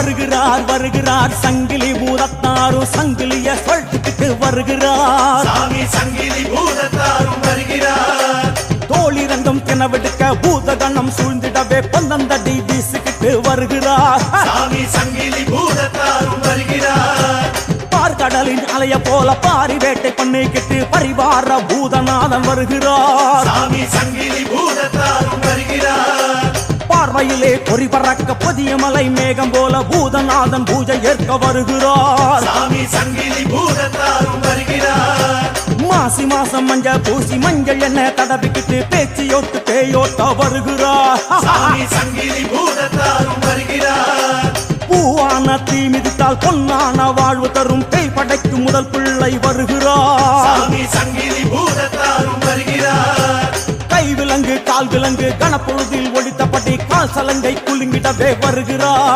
வருகிறார் வருகிறார் சங்கிலி பூதத்தாரும் சங்கிலிய சொல்லிக்கிட்டு வருகிறார் சாமி சங்கிலி பூதத்தாரும் வருகிறார் தோழி ரங்கம் கிணவெடுக்க பூதகணம் சூழ்ந்திடவே பந்தந்தடி வீசிக்கிட்டு வருகிறார் சாமி சங்கிலி பூதத்தாரும் வருகிறார் பார்க்கடலின் அலைய போல பாரி வேட்டை பண்ணிக்கிட்டு பரிவார பூதநாதன் வருகிறார் சாமி சங்கிலி பூதத்தாரும் வருகிறார் பார்வையிலே பொறி பறக்க புதிய மலை மேகம் போல பூதநாதன் பூஜை ஏற்க வருகிறார் சாமி சங்கிலி பூதத்தாரும் வருகிறார் மாசி மாசம் மஞ்சள் பூசி மஞ்சள் என்ன தடவிக்கிட்டு பேச்சியோட்டு பேயோட்ட வருகிறார் சாமி சங்கிலி பூதத்தாரும் வருகிறார் பூவான தீ மிதித்தால் பொன்னான வாழ்வு தரும் பேய் படைக்கு முதல் பிள்ளை வருகிறார் சாமி சங்கிலி பூதத்தாரும் வருகிறார் கை விலங்கு கால் விலங்கு கனப்பொழுதில் ஒடித்தபடி கால் சலங்கை குலுங்கிடவே வருகிறார்